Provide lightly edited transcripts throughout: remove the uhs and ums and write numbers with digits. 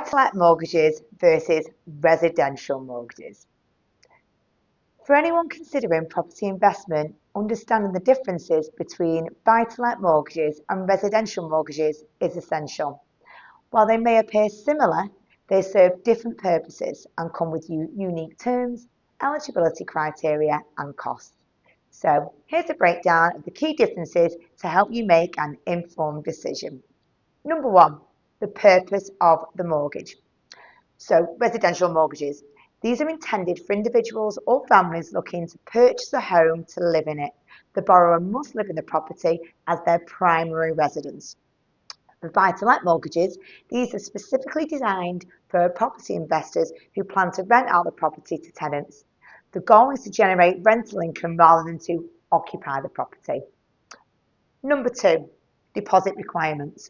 Buy-to-let mortgages versus residential mortgages. For anyone considering property investment, understanding the differences between buy-to-let mortgages and residential mortgages is essential. While they may appear similar, they serve different purposes and come with unique terms, eligibility criteria and costs. So here's a breakdown of the key differences to help you make an informed decision. Number one, the purpose of the mortgage. So residential mortgages. These are intended for individuals or families looking to purchase a home to live in it. The borrower must live in the property as their primary residence. For buy-to-let mortgages, these are specifically designed for property investors who plan to rent out the property to tenants. The goal is to generate rental income rather than to occupy the property. Number two, deposit requirements.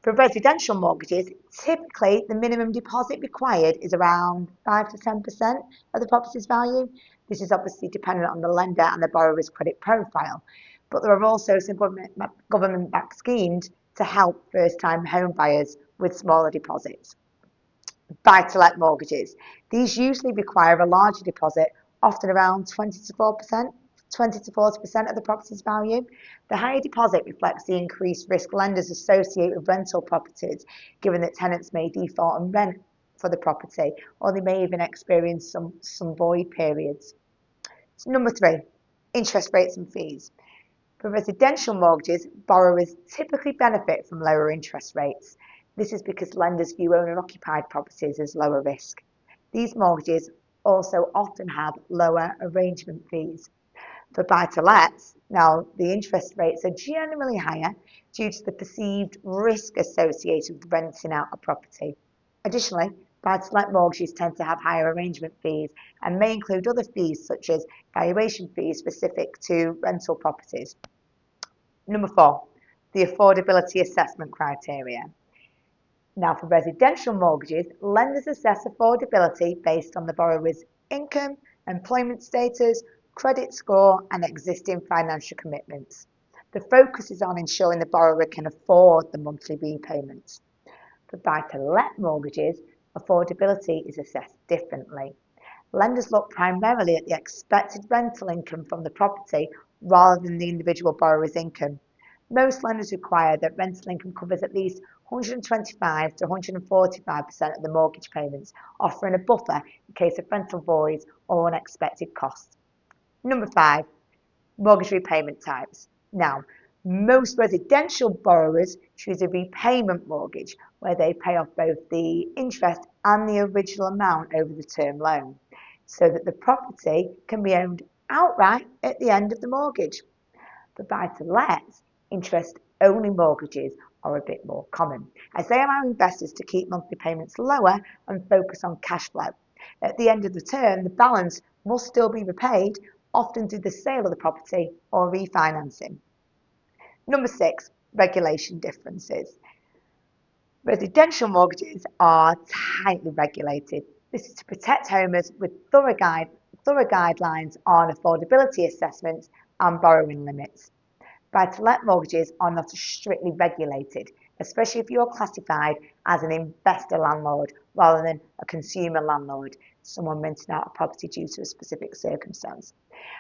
For residential mortgages, typically the minimum deposit required is around 5 to 10% of the property's value. This is obviously dependent on the lender and the borrower's credit profile, but there are also some government-backed schemes to help first-time home buyers with smaller deposits. Buy-to-let mortgages. These usually require a larger deposit, often around 20 to 40% of the property's value. The higher deposit reflects the increased risk lenders associate with rental properties, given that tenants may default on rent for the property, or they may even experience some void periods. So number three, interest rates and fees. For residential mortgages, borrowers typically benefit from lower interest rates. This is because lenders view owner-occupied properties as lower risk. These mortgages also often have lower arrangement fees. For buy-to-lets, now the interest rates are generally higher due to the perceived risk associated with renting out a property. Additionally, buy-to-let mortgages tend to have higher arrangement fees and may include other fees such as valuation fees specific to rental properties. Number four, the affordability assessment criteria. Now, for residential mortgages, lenders assess affordability based on the borrower's income, employment status, credit score, and existing financial commitments. The focus is on ensuring the borrower can afford the monthly repayments. For buy-to-let mortgages, affordability is assessed differently. Lenders look primarily at the expected rental income from the property rather than the individual borrower's income. Most lenders require that rental income covers at least 125 to 145% of the mortgage payments, offering a buffer in case of rental voids or unexpected costs. Number five, mortgage repayment types. Now, most residential borrowers choose a repayment mortgage where they pay off both the interest and the original amount over the term loan so that the property can be owned outright at the end of the mortgage. For buy-to-let, interest-only mortgages are a bit more common as they allow investors to keep monthly payments lower and focus on cash flow. At the end of the term, the balance must still be repaid, often through the sale of the property or refinancing. Number six, regulation differences. Residential mortgages are tightly regulated. This is to protect homeowners with thorough guidelines on affordability assessments and borrowing limits. Buy-to-let mortgages are not strictly regulated, especially if you're classified as an investor landlord rather than a consumer landlord, someone renting out a property due to a specific circumstance.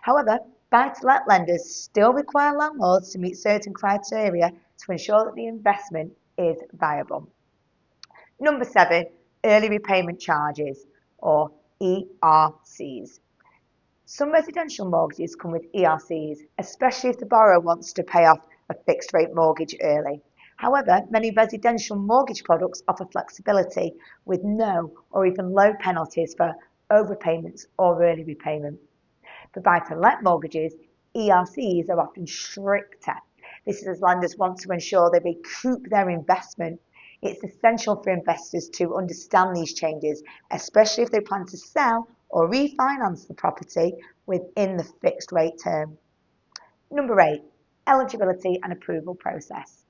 However, buy-to-let lenders still require landlords to meet certain criteria to ensure that the investment is viable. Number seven, early repayment charges, or ERCs. Some residential mortgages come with ERCs, especially if the borrower wants to pay off a fixed rate mortgage early. However, many residential mortgage products offer flexibility with no or even low penalties for overpayments or early repayment. For buy-to-let mortgages, ERCs are often stricter. This is as lenders want to ensure they recoup their investment. It's essential for investors to understand these changes, especially if they plan to sell or refinance the property within the fixed rate term. Number eight, eligibility and approval process.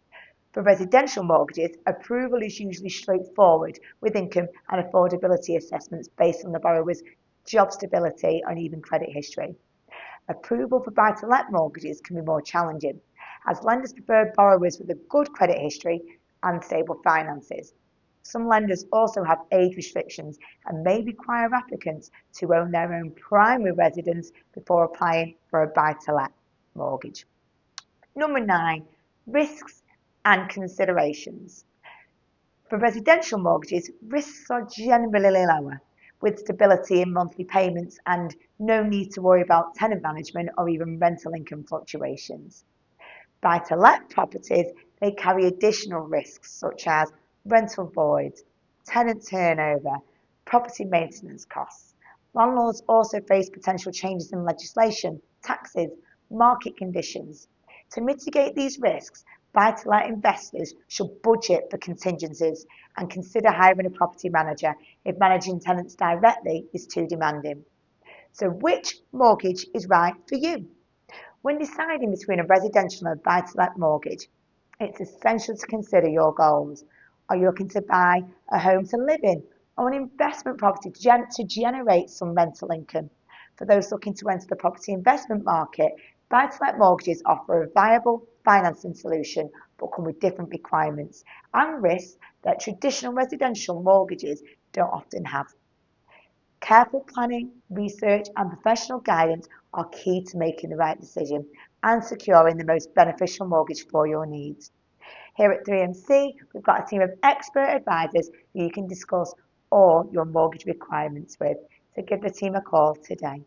For residential mortgages, approval is usually straightforward with income and affordability assessments based on the borrower's job stability and even credit history. Approval for buy-to-let mortgages can be more challenging, as lenders prefer borrowers with a good credit history and stable finances. Some lenders also have age restrictions and may require applicants to own their own primary residence before applying for a buy-to-let mortgage. Number 9, risks and considerations. For residential mortgages, risks are generally lower, with stability in monthly payments and no need to worry about tenant management or even rental income fluctuations. Buy-to-let properties, they carry additional risks such as rental voids, tenant turnover, property maintenance costs. Landlords also face potential changes in legislation, taxes, market conditions. To mitigate these risks, buy-to-let investors should budget for contingencies and consider hiring a property manager if managing tenants directly is too demanding. So which mortgage is right for you? When deciding between a residential and a buy-to-let mortgage, it's essential to consider your goals. Are you looking to buy a home to live in or an investment property to generate some rental income? For those looking to enter the property investment market, buy-to-let mortgages offer a viable financing solution but come with different requirements and risks that traditional residential mortgages don't often have. Careful planning, research and professional guidance are key to making the right decision and securing the most beneficial mortgage for your needs. Here at 3MC, we've got a team of expert advisors who you can discuss all your mortgage requirements with. So give the team a call today.